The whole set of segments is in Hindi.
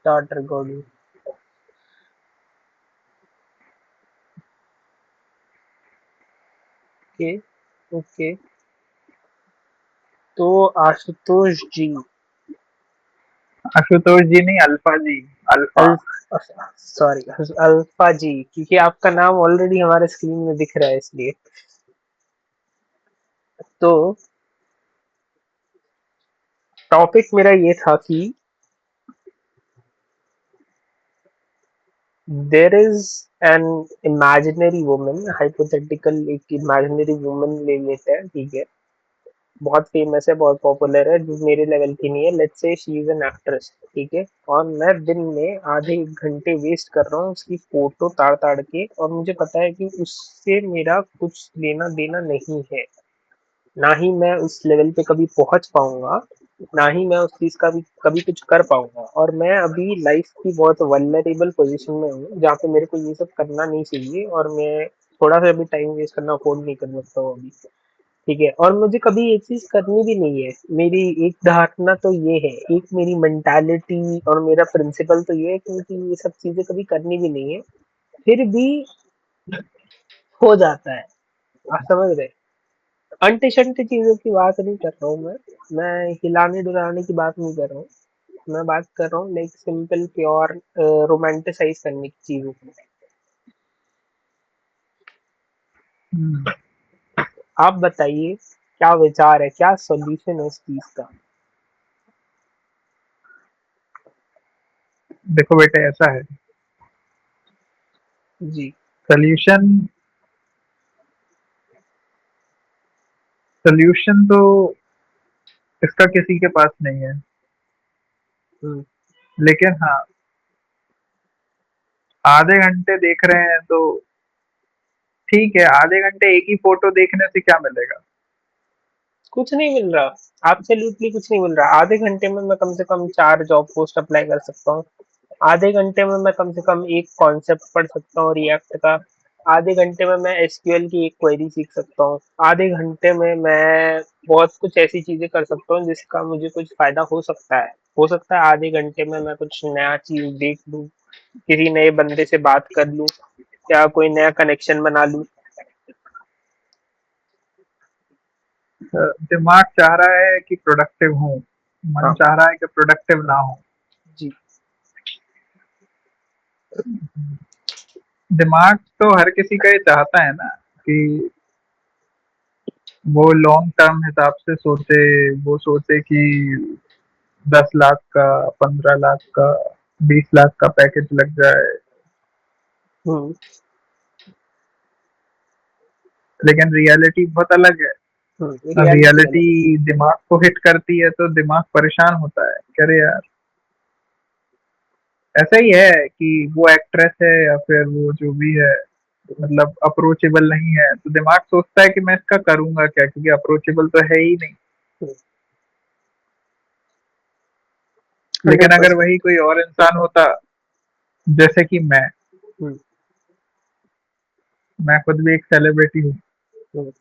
Start recording. Okay okay. तो आशुतोष जी। आशुतोष जी नहीं, अल्फा जी। अल्फा। अल्फ सॉरी, अल्फा जी, क्योंकि आपका नाम ऑलरेडी हमारे स्क्रीन में दिख रहा है इसलिए। तो टॉपिक मेरा ये था कि there is an imaginary woman, hypothetical एक इमेजिनरी वुमन ले लेते हैं, ठीक है। बहुत फेमस है, बहुत पॉपुलर है, जो मेरे लेवल की नहीं है। Let's say she is an actress, ठीक है। और मैं दिन में आधे एक घंटे वेस्ट कर रहा हूँ उसकी फोटो ताड़ ताड़ के, और मुझे पता है कि उससे मेरा कुछ लेना देना नहीं है। ना ही मैं उस लेवल पे कभी पहुंच पाऊंगा, ना ही मैं उस चीज का भी कभी कुछ कर पाऊंगा। और मैं अभी लाइफ की बहुत वल्नरेबल पोजीशन में हूँ जहाँ पे मेरे को ये सब करना नहीं चाहिए, और मैं थोड़ा सा भी टाइम वेस्ट करना अफोर्ड नहीं कर सकता हूँ अभी, ठीक है। और मुझे कभी ये चीज करनी भी नहीं है। मेरी एक धारणा तो ये है, एक मेरी मेंटालिटी और मेरा प्रिंसिपल तो ये है कि मुझे ये सब चीजें कभी करनी भी नहीं है, फिर भी हो जाता है। आप समझ रहे? अंटे शंटे चीजों की बात नहीं कर रहा हूँ मैं हिलाने डुलाने की बात नहीं कर रहा हूँ। मैं बात कर रहा हूँ लाइक सिंपल प्योर रोमांटिसाइज करने की चीजों की। हम्म, आप बताइए, क्या विचार है, क्या सोल्यूशन है इस चीज का? देखो बेटे, ऐसा है। जी। सोल्यूशन। सोल्यूशन तो इसका किसी के पास नहीं है। हम्म। लेकिन हाँ, आधे घंटे देख रहे हैं तो ठीक है। आधे घंटे एक ही फोटो देखने से क्या मिलेगा? कुछ नहीं मिल रहा, एब्सोल्युटली कुछ नहीं मिल रहा। आधे घंटे में मैं कम से कम 4 जॉब पोस्ट अप्लाई कर सकता हूँ। आधे घंटे में मैं कम से कम एक कॉन्सेप्ट पढ़ सकता हूँ रिएक्ट का। आधे घंटे में मैं एसक्यूएल की एक क्वेरी सीख सकता हूँ। आधे घंटे में मैं बहुत कुछ ऐसी चीजें कर सकता हूँ जिसका मुझे कुछ फायदा हो सकता है। हो सकता है आधे घंटे में मैं कुछ नया चीज देख लूँ, किसी नए बंदे से बात कर लूँ, या कोई नया कनेक्शन बना लूँ। दिमाग चाह रहा है कि प्रोडक्टिव हूँ, मन हाँ। चाह रहा है कि प्रोडक्टिव ना हो। जी। दिमाग तो हर किसी का ये चाहता है ना कि वो लॉन्ग टर्म हिसाब से सोचे। वो सोचे कि 10 लाख का, 15 लाख का, 20 लाख का पैकेज लग जाए। हम्म। लेकिन रियलिटी बहुत अलग है। रियलिटी रियलिटी अलग है। दिमाग को हिट करती है तो दिमाग परेशान होता है, कह रहे यार। ऐसा ही है कि वो एक्ट्रेस है या फिर वो जो भी है, मतलब अप्रोचेबल नहीं है, तो दिमाग सोचता है कि मैं इसका करूंगा क्या, क्योंकि अप्रोचेबल तो है ही नहीं। लेकिन हंड्रेड अगर वही परसेंट कोई और इंसान होता, जैसे कि मैं खुद भी एक सेलिब्रिटी हूँ,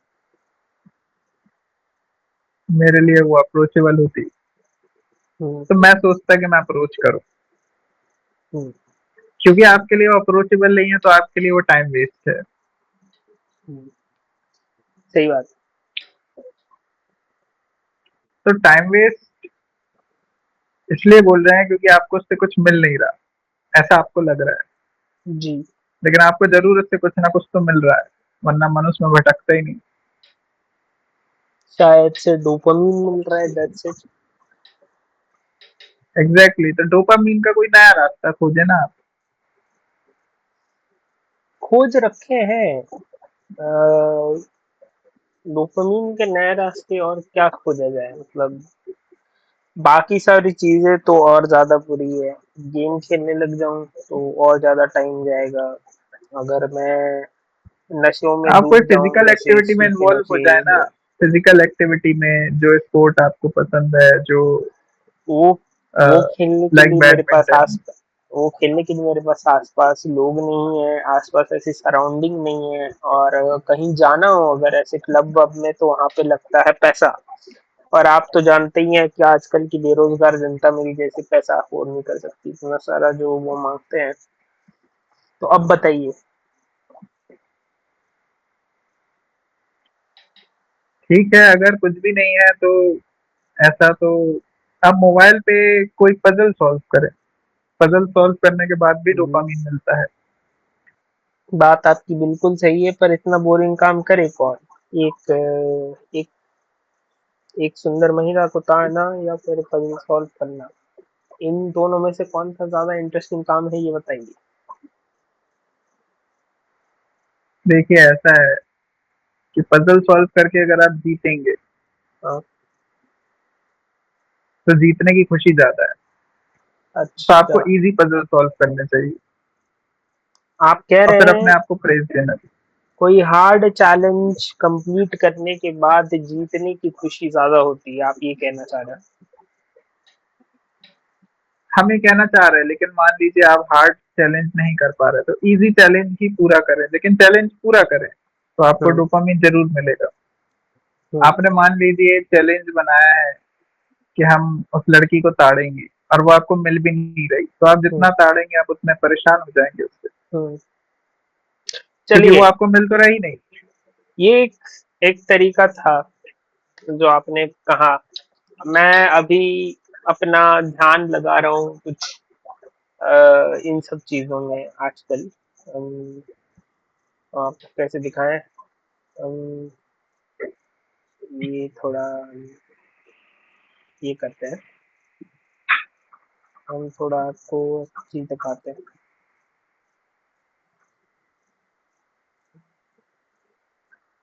मेरे लिए वो अप्रोचेबल होती, तो मैं सोचता कि मैं अप्रोच करूँ। क्योंकि आपके लिए वो अप्रोचेबल नहीं है तो आपके लिए वो टाइम वेस्ट है। सही बात। तो टाइम वेस्ट इसलिए बोल रहे हैं क्योंकि आपको उससे कुछ मिल नहीं रहा, ऐसा आपको लग रहा है। जी। लेकिन आपको जरूर उससे कुछ ना कुछ तो मिल रहा है, वरना मनुष्य में भटकता ही नहीं। शायद से डोपामीन मिल रहा है, दैट्स इट। एग्जैक्टली, तो डोपामीन का कोई नया रास्ता खोजे ना आप। खोज रखे हैं। डोपामीन के नए रास्ते और क्या खोजा जाए, मतलब बाकी सारी चीजें तो और ज्यादा बुरी है। गेम खेलने लग जाऊं तो और ज्यादा टाइम जाएगा। अगर मैं नशों में आप कोई डूब जाऊं, फिजिकल जैसे एक्टिविटी में सूखे इन्वॉल्व हो नशे जाए ना। हो, फिजिकल एक्टिविटी में जो स्पोर्ट आपको पसंद है, जो वो वो खेलने के लाइक लिए मेरे पास बैडमिंटन। आस वो खेलने के लिए मेरे पास आसपास लोग नहीं है, आसपास ऐसी सराउंडिंग नहीं है। और कहीं जाना हो अगर ऐसे क्लब वब में, तो वहां पे लगता है पैसा। और आप तो जानते ही हैं कि आजकल की बेरोजगार जनता मेरी जैसे पैसा अफोर्ड नहीं कर सकती इतना सारा जो वो मांगते हैं। तो अब बताइए। ठीक है, अगर कुछ भी नहीं है तो ऐसा तो आप मोबाइल पे कोई पजल सॉल्व करें। पजल सॉल्व करने के बाद भी हम्म, डोपामिन मिलता है। बात आपकी बिल्कुल सही है पर इतना बोरिंग काम करे कौन? एक एक सुंदर महिला को ताड़ना या फिर पजल सॉल्व करना, इन दोनों में से कौन सा ज्यादा इंटरेस्टिंग काम है ये बताइए। देखिए ऐसा है कि पजल सॉल्व करके अगर आप जीतेंगे हाँ, तो जीतने की खुशी ज्यादा है। तो अच्छा। आपको इजी पजल सॉल्व करने चाहिए आप कह और फिर रहे अपने हैं आप को प्रेज देना चाहिए। कोई हार्ड चैलेंज कंप्लीट करने के बाद जीतने की खुशी ज्यादा होती है, आप ये कहना चाह रहे हैं? हम ये कहना चाह रहे हैं, लेकिन मान लीजिए आप हार्ड चैलेंज नहीं कर पा रहे तो इजी चैलेंज ही पूरा करें, लेकिन चैलेंज पूरा करें तो आपको हम्म। डोपामिन जरूर मिलेगा। हम्म। आपने मान लीजिए चैलेंज बनाया है कि हम उस लड़की को ताड़ेंगे और वो आपको मिल भी नहीं रही, तो आप हम्म। जितना ताड़ेंगे आप उतने परेशान हो जाएंगे उससे, हम्म। क्योंकि वो चलिए, आपको मिल तो रही नहीं। ये एक तरीका था जो आपने कहा। मैं अभी अपना ध्यान लगा रहा हूँ कुछ इन सब चीजों में आजकल। आपको कैसे दिखाएं? अम, ये थोड़ा ये करते हैं, हम थोड़ा आपको चीज दिखाते हैं।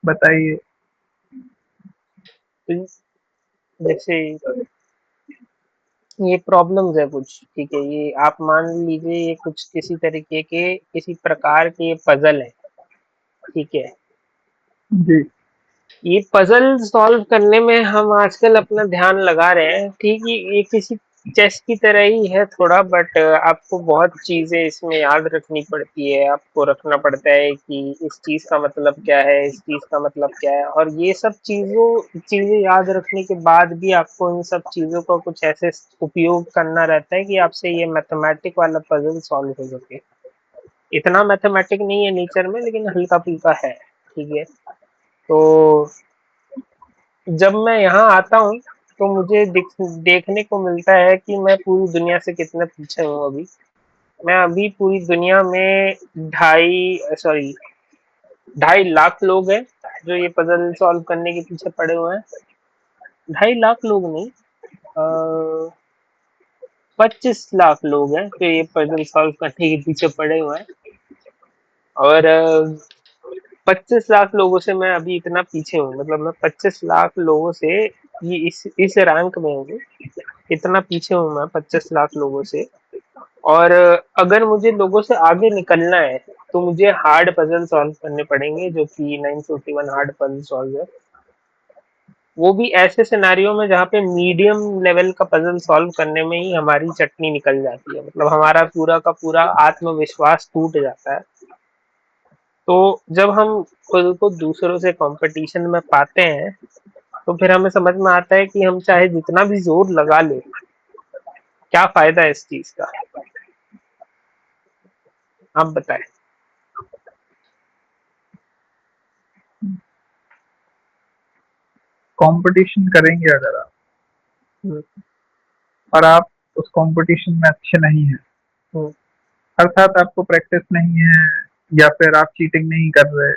बताइए। तो जैसे ये प्रॉब्लम्स है कुछ, ठीक है, ये आप मान लीजिए ये कुछ किसी तरीके के किसी प्रकार के पजल है, ठीक है। जी। ये पजल सॉल्व करने में हम आजकल अपना ध्यान लगा रहे हैं, ठीक है, ये किसी चेस की तरह ही है थोड़ा, बट आपको बहुत चीजें इसमें याद रखनी पड़ती है। आपको रखना पड़ता है कि इस चीज का मतलब क्या है, इस चीज का मतलब क्या है, और ये सब चीजें याद रखने के बाद भी आपको इन सब चीजों का कुछ ऐसे उपयोग करना रहता है कि आपसे ये मैथमेटिक वाला पजल सॉल्व हो सके। इतना मैथमेटिक नहीं है नेचर में, लेकिन हल्का फुल्का है, ठीक है। तो जब मैं यहाँ आता हूँ तो मुझे देखने को मिलता है कि मैं पूरी दुनिया से कितना पीछे हूँ अभी। मैं अभी पूरी दुनिया में 2.5 लाख लोग हैं जो ये पजल सॉल्व करने के पीछे पड़े हुए हैं। 2.5 लाख लोग नहीं, 25 लाख लोग हैं जो ये पजल सॉल्व करने के पीछे पड़े हुए हैं। और 25 लाख लोगों से मैं अभी इतना पीछे हूँ, मतलब मैं 25 लाख लोगों से ये इस रैंक में हूँ, इतना पीछे हूँ मैं 25 लाख लोगों से। और अगर मुझे लोगों से आगे निकलना है तो मुझे हार्ड पजल सॉल्व करने पड़ेंगे, जो कि 951 हार्ड पजल सॉल्व है। वो भी ऐसे सिनारियो में जहाँ पे मीडियम लेवल का पजल सॉल्व करने में ही हमारी चटनी निकल जाती है, मतलब हमारा पूरा का पूरा आत्मविश्वास टूट जाता है। तो जब हम खुद को दूसरों से कंपटीशन में पाते हैं तो फिर हमें समझ में आता है कि हम चाहे जितना भी जोर लगा ले, क्या फायदा है इस चीज का? आप बताएं। कंपटीशन करेंगे अगर आप हम्म। और आप उस कंपटीशन में अच्छे नहीं हैं, हम्म। अर्थात आपको प्रैक्टिस नहीं है या फिर आप चीटिंग नहीं कर रहे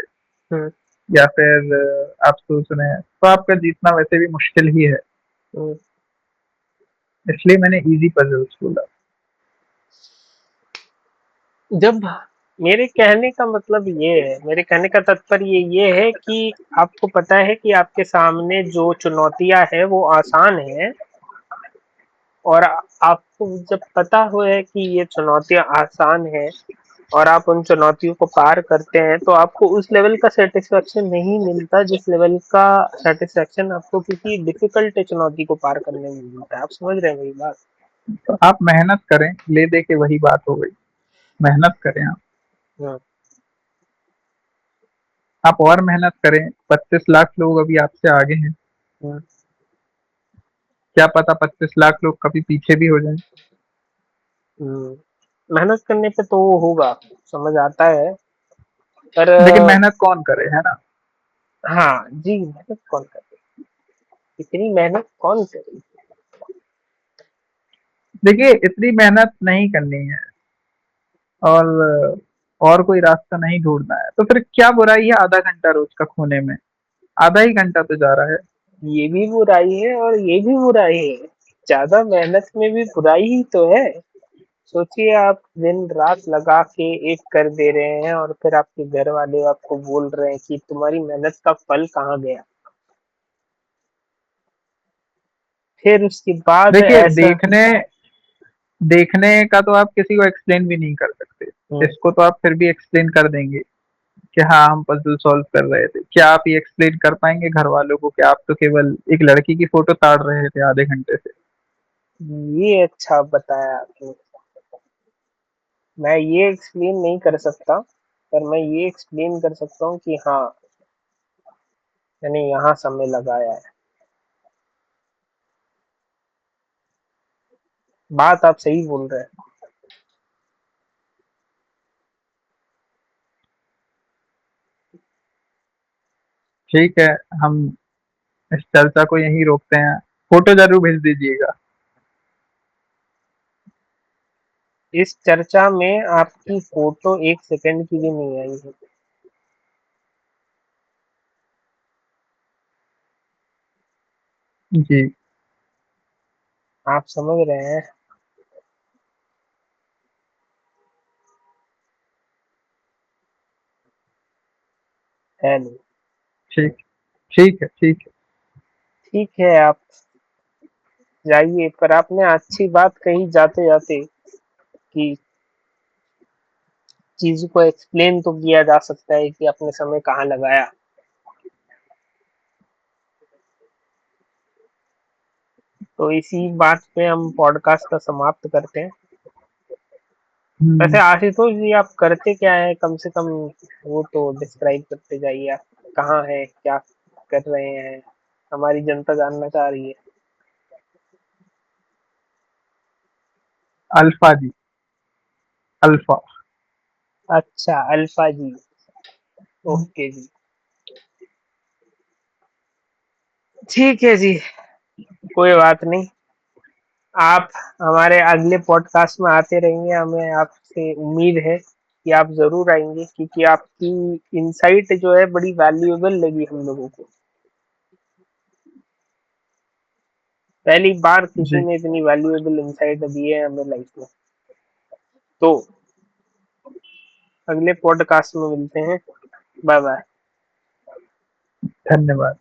हम्म। या फिर आप सोच रहे हैं, तो आपका जीतना वैसे भी मुश्किल ही है। हम्म। इसलिए मैंने इजी पजल्स बोला। जब मेरे कहने का मतलब ये है, मेरे कहने का तात्पर्य ये है कि आपको पता है कि आपके सामने जो चुनौतियां है वो आसान है, और आपको जब पता हो है कि ये चुनौतियां आसान है और आप उन चुनौतियों को पार करते हैं, तो आपको उस लेवल का सेटिस्फेक्शन नहीं मिलता जिस लेवल का सेटिस्फेक्शन आपको किसी डिफिकल्ट चुनौती को पार करने में मिलता है। आप समझ रहे हैं मेरी बात? तो आप मेहनत करें, ले दे के वही बात हो गई। मेहनत करें हाँ। आप और मेहनत करें। 25 लाख लोग अभी आपसे आगे हैं। हाँ। क्या पता 25 लाख लोग कभी पीछे भी हो जाएं। हम्म, मेहनत करने पे तो वो होगा, समझ आता है। पर लेकिन मेहनत कौन करे, है ना। हाँ जी, मेहनत कौन करे, इतनी मेहनत कौन करे। देखिए इतनी मेहनत नहीं करनी है, और और कोई रास्ता नहीं ढूंढना है, तो फिर क्या बुराई है आधा घंटा रोज का खोने में। आधा ही घंटा तो जा रहा है। ये भी बुराई है और ये भी बुराई है, ज्यादा मेहनत में भी बुराई ही तो है। सोचिए, आप दिन रात लगा के एक कर दे रहे हैं और फिर आपके घर वाले आपको बोल रहे हैं कि तुम्हारी मेहनत का फल कहाँ गया। फिर उसके बाद देखिए ऐसा। देखने का तो आप किसी को एक्सप्लेन भी नहीं कर सकते। हम्म, इसको तो आप फिर भी एक्सप्लेन कर देंगे कि हाँ हम पजल सॉल्व कर रहे थे। क्या आप ये एक्सप्लेन कर पाएंगे घर वालों को कि आप तो केवल एक लड़की की फोटो ताड़ रहे थे आधे घंटे से। ये अच्छा बताया आपने। मैं ये एक्सप्लेन नहीं कर सकता, पर मैं ये एक्सप्लेन कर सकता हूँ कि हाँ, मैंने यहाँ समय लगाया है। बात आप सही बोल रहे हैं। ठीक है, हम इस चर्चा को यहीं रोकते हैं। फोटो जरूर भेज दीजिएगा। इस चर्चा में आपकी फोटो एक सेकंड की भी नहीं आई है। जी। आप समझ रहे हैं। है नहीं। ठीक ठीक है, ठीक है। ठीक है, आप जाइए, पर आपने अच्छी बात कही जाते जाते कि चीज को एक्सप्लेन तो किया जा सकता है कि आपने समय कहाँ लगाया। तो इसी बात पे हम पॉडकास्ट का समाप्त करते हैं। वैसे हम्म, आशुतोष जी, आप करते क्या है, कम से कम वो तो डिस्क्राइब करते जाइए। आप कहाँ है, क्या कर रहे हैं, हमारी जनता जानना चाह रही है। अल्फा जी। अल्फा। अच्छा, अल्फा जी। ओके जी। ठीक है जी, कोई बात नहीं। आप हमारे अगले पॉडकास्ट में आते रहेंगे, हमें आपसे उम्मीद है कि आप जरूर आएंगे, क्योंकि आपकी इंसाइट जो है बड़ी वैल्यूएबल लगी हम लोगों को। पहली बार किसी जी। ने इतनी वैल्यूएबल इंसाइट दी है हमें लाइफ में। तो अगले पॉडकास्ट में मिलते हैं। Bye bye. धन्यवाद।